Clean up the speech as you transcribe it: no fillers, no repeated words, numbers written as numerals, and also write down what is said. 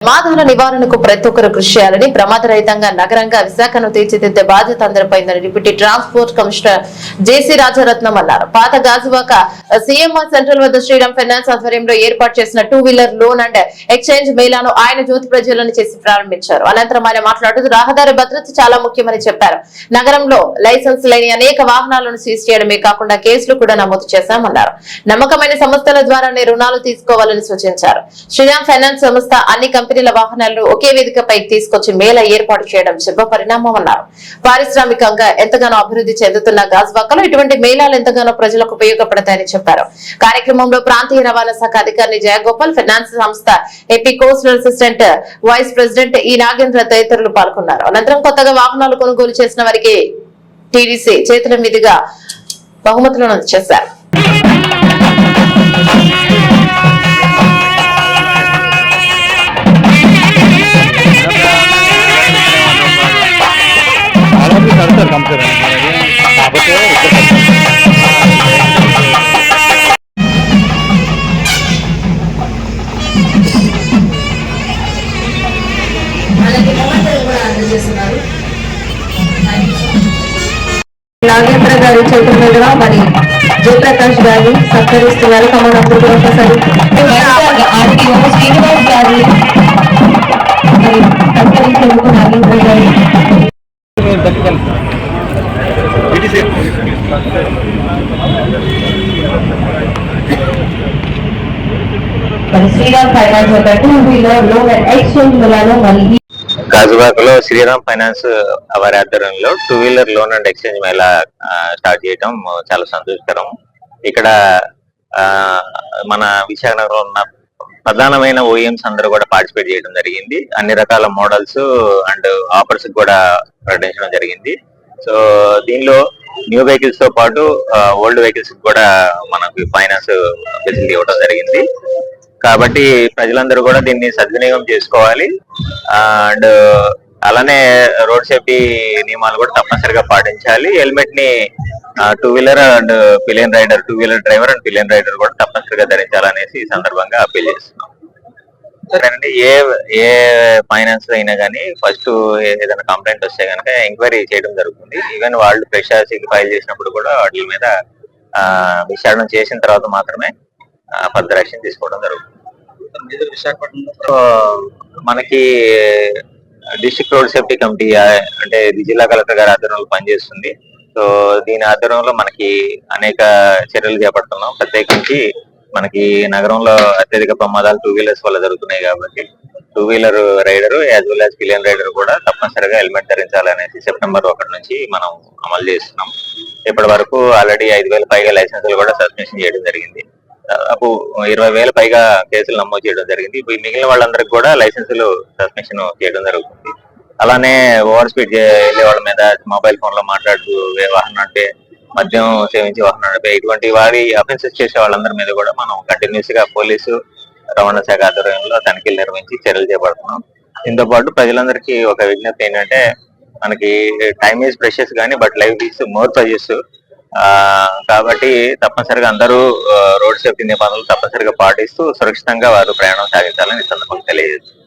ప్రమాదాల నివారణకు ప్రతి ఒక్కరు కృషి చేయాలని ప్రమాదరహితంగా నగరంగా విశాఖను తీర్చిదిద్దే బాధ్యత అందరిపైందని డిప్యూటీ ట్రాన్స్పోర్ట్ కమిషనర్ జేసీ రాజరత్నం అన్నారు. పాత గాజువాక సీఎంఆర్ సెంట్రల్ వద్ద శ్రీరామ్ ఫైనాన్స్ ఆధ్వర్యంలో ఏర్పాటు చేసిన 2-వీలర్ లోన్ అండ్ ఎక్స్చేంజ్ మేళాను ఆయన జ్యోతి ప్రజ్వలన చేసి ప్రారంభించారు. అనంతరం ఆయన మాట్లాడుతూ రహదారి భద్రత చాలా ముఖ్యమని చెప్పారు. నగరంలో లైసెన్స్ లేని అనేక వాహనాలను సీజ్ చేయడమే కాకుండా కేసులు కూడా నమోదు చేశామన్నారు. నమ్మకమైన సంస్థల ద్వారానే రుణాలు తీసుకోవాలని సూచించారు. శ్రీరామ్ ఫైనాన్స్ సంస్థ అన్ని కంపెనీల వాహనాలను ఒకే వేదికపైకి తీసుకొచ్చి మేళా ఏర్పాటు చేయడం శుభ పరిణామం అన్నారు. పారిశ్రామికంగా ఎంతగానో అభివృద్ధి చెందుతున్న గాజువాకలో ఇటువంటి మేళాలు ఎంతగానో ప్రజలకు ఉపయోగపడతాయని చెప్పారు. కార్యక్రమంలో ప్రాంతీయ రవాణా శాఖ అధికారి జయగోపాల్, ఫైనాన్స్ సంస్థ AP coastal assistant vice president E Nagendra తదితరులు పాల్గొన్నారు. అనంతరం కొత్తగా వాహనాలు కొనుగోలు చేసిన వారికి టీడీసీ చేతుల మీదుగా బహుమతులను అందజేశారు. నాగేంద్ర గారి చేతుల మీదుగా మరి జయప్రకాష్ గారిని సత్కరిస్తున్నారు. తమనందరూ ఒకసారి శ్రీనివాస్ గారిని మరి సత్కరించేందుకు నాగేంద్ర గారి శ్రీరామ్ ఫైనాన్స్ ఒక 2-వీలర్ లోన్ అండ్ ఎక్స్చేంజ్ మేళాలో మరి గాజువాకలో శ్రీరామ్ ఫైనాన్స్ వారి ఆధ్వర్యంలో 2-వీలర్ లోన్ అండ్ ఎక్స్చేంజ్ మేళా స్టార్ట్ చేయడం చాలా సంతోషకరం. ఇక్కడ మన విశాఖనగరంలో ఉన్న ప్రధానమైన ఓఎంస్ అందరూ కూడా పార్టిసిపేట్ చేయడం జరిగింది. అన్ని రకాల మోడల్స్ అండ్ ఆఫర్స్ కూడా ప్రకటించడం జరిగింది. సో దీనిలో న్యూ వెహికల్స్ తో పాటు ఓల్డ్ వెహికల్స్ కూడా మనకి ఫైనాన్స్ ఫెసిలిటీ ఇవ్వడం జరిగింది. కాబట్టి ప్రజలందరూ కూడా దీన్ని సద్వినియోగం చేసుకోవాలి. అండ్ అలానే రోడ్ సేఫ్టీ నియమాలు కూడా తప్పనిసరిగా పాటించాలి. హెల్మెట్ ని two wheeler and pillion rider, two wheeler driver and pillion rider కూడా తప్పనిసరిగా ధరించాలనేసి ఈ సందర్భంగా అప్పీల్ చేస్తున్నాం. ఏ ఫైనాన్స్ అయినా కానీ ఫస్ట్ ఏదైనా కంప్లైంట్ వస్తే కనుక ఎంక్వైరీ చేయడం జరుగుతుంది. ఈవెన్ వాళ్ళు ఫ్రెషర్స్ ఫైల్ చేసినప్పుడు కూడా వాటి మీద విచారణ చేసిన తర్వాత మాత్రమే ఫర్దర్ యాక్షన్ తీసుకోవడం జరుగుతుంది. మనకి డిస్ట్రిక్ట్ రోడ్ సేఫ్టీ కమిటీ అంటే జిల్లా కలెక్టర్ గారి ఆధ్వర్యంలో పనిచేస్తుంది. సో దీని ఆధ్వర్యంలో మనకి అనేక చర్యలు చేపడుతున్నాం. ప్రత్యేకించి మనకి నగరంలో అత్యధిక ప్రమాదాలు 2-వీలర్స్ వల్ల జరుగుతున్నాయి కాబట్టి two wheeler rider as well as pillion rider కూడా తప్పనిసరిగా హెల్మెట్ ధరించాలనేసి సెప్టెంబర్ 1 నుంచి మనం అమలు చేస్తున్నాం. ఇప్పటి వరకు ఆల్రెడీ 5,000 పైగా లైసెన్సులు కూడా సస్పెన్షన్ చేయడం జరిగింది. దాదాపు 20,000 పైగా కేసులు నమోదు చేయడం జరిగింది. ఇప్పుడు మిగిలిన వాళ్ళందరికీ కూడా లైసెన్సులు సస్పెన్షన్ చేయడం జరుగుతుంది. అలానే ఓవర్ స్పీడ్ వెళ్ళే వాళ్ళ మీద మొబైల్ ఫోన్ లో మాట్లాడుతూ వాహనం అంటే మద్యం సేవించి వాహనం నడిపే ఇటువంటి వారి అఫెన్సెస్ చేసే వాళ్ళందరి మీద కూడా మనం కంటిన్యూస్ గా పోలీసు రవాణా శాఖ ఆధ్వర్యంలో తనిఖీలు నిర్వహించి చర్యలు చేపడుతున్నాం. దీంతో పాటు ప్రజలందరికీ ఒక విజ్ఞప్తి ఏంటంటే మనకి టైమ్ ఈజ్ ప్రెషియస్ కానీ but life is more precious. కాబట్టి తప్పనిసరిగా అందరూ రోడ్ సేఫ్టీ నిబంధనలు తప్పనిసరిగా పాటిస్తూ సురక్షితంగా వారు ప్రయాణం సాగించాలని ఈ సందర్భంగా తెలియజేస్తుంది.